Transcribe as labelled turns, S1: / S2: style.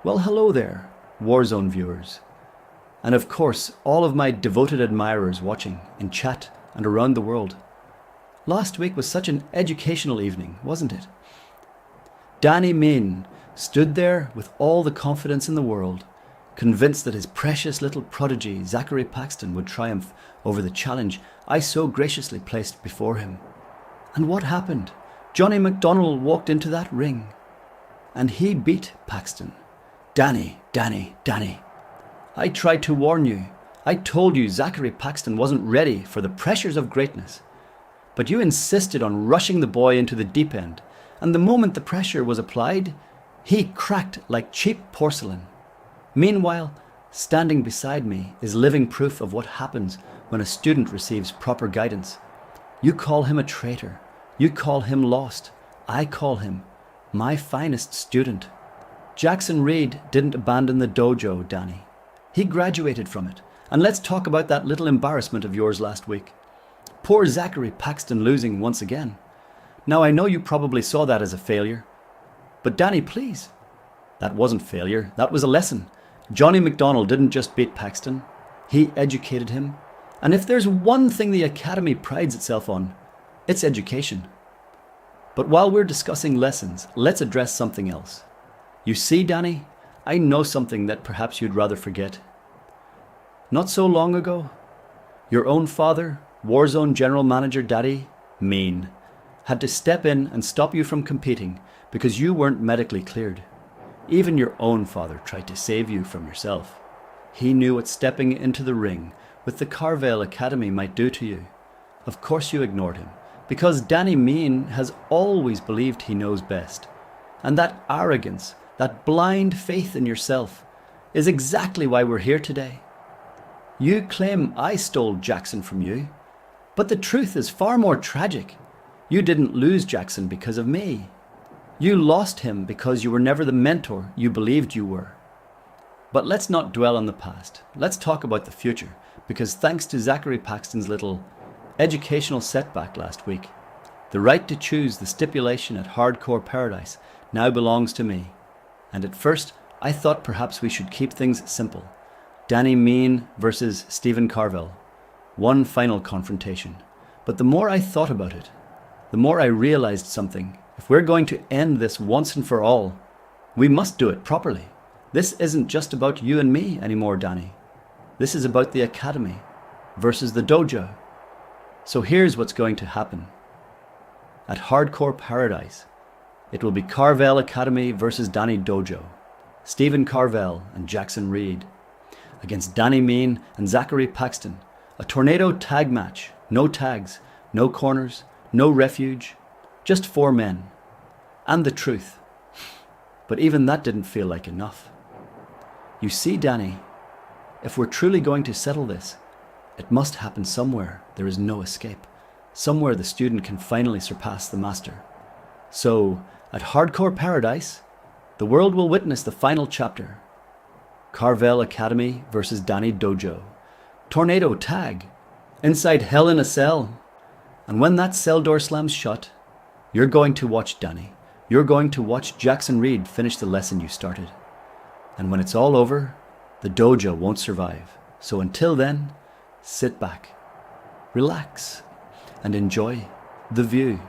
S1: Well, hello there, Warzone viewers. And of course, all of my devoted admirers watching in chat and around the world. Last week was such an educational evening, wasn't it? Danny Mean stood there with all the confidence in the world, convinced that his precious little prodigy, Zachary Paxton, would triumph over the challenge I so graciously placed before him. And what happened? Johnny McDonald walked into that ring, and he beat Paxton. Danny. I tried to warn you. I told you Zachary Paxton wasn't ready for the pressures of greatness. But you insisted on rushing the boy into the deep end, and the moment the pressure was applied, he cracked like cheap porcelain. Meanwhile, standing beside me is living proof of what happens when a student receives proper guidance. You call him a traitor. You call him lost. I call him my finest student. Jackson Reed didn't abandon the dojo, Danny. He graduated from it. And let's talk about that little embarrassment of yours last week. Poor Zachary Paxton losing once again. Now I know you probably saw that as a failure. But Danny, please. That wasn't failure. That was a lesson. Johnny McDonald didn't just beat Paxton. He educated him. And if there's one thing the Academy prides itself on, it's education. But while we're discussing lessons, let's address something else. You see, Danny, I know something that perhaps you'd rather forget. Not so long ago, your own father, Warzone General Manager Daddy Mean, had to step in and stop you from competing because you weren't medically cleared. Even your own father tried to save you from yourself. He knew what stepping into the ring with the Carvel Academy might do to you. Of course you ignored him, because Danny Mean has always believed he knows best. And that arrogance, that blind faith in yourself, is exactly why we're here today. You claim I stole Jackson from you, but the truth is far more tragic. You didn't lose Jackson because of me. You lost him because you were never the mentor you believed you were. But let's not dwell on the past. Let's talk about the future, because thanks to Zachary Paxton's little educational setback last week, the right to choose the stipulation at Hardcore Paradise now belongs to me. And at first, I thought perhaps we should keep things simple. Danny Mean versus Stephen Carvel. One final confrontation. But the more I thought about it, the more I realized something. If we're going to end this once and for all, we must do it properly. This isn't just about you and me anymore, Danny. This is about the Academy versus the Dojo. So here's what's going to happen. At Hardcore Paradise, it will be Carvel Academy versus Danny Dojo. Stephen Carvel and Jackson Reed against Danny Mean and Zachary Paxton. A tornado tag match. No tags, no corners, no refuge. Just 4 men. And the truth. But even that didn't feel like enough. You see, Danny, if we're truly going to settle this, it must happen somewhere there is no escape. Somewhere the student can finally surpass the master. So, at Hardcore Paradise, the world will witness the final chapter. Carvel Academy versus Danny Dojo. Tornado tag. Inside Hell in a Cell. And when that cell door slams shut, you're going to watch Danny. You're going to watch Jackson Reed finish the lesson you started. And when it's all over, the dojo won't survive. So until then, sit back, relax, and enjoy the view.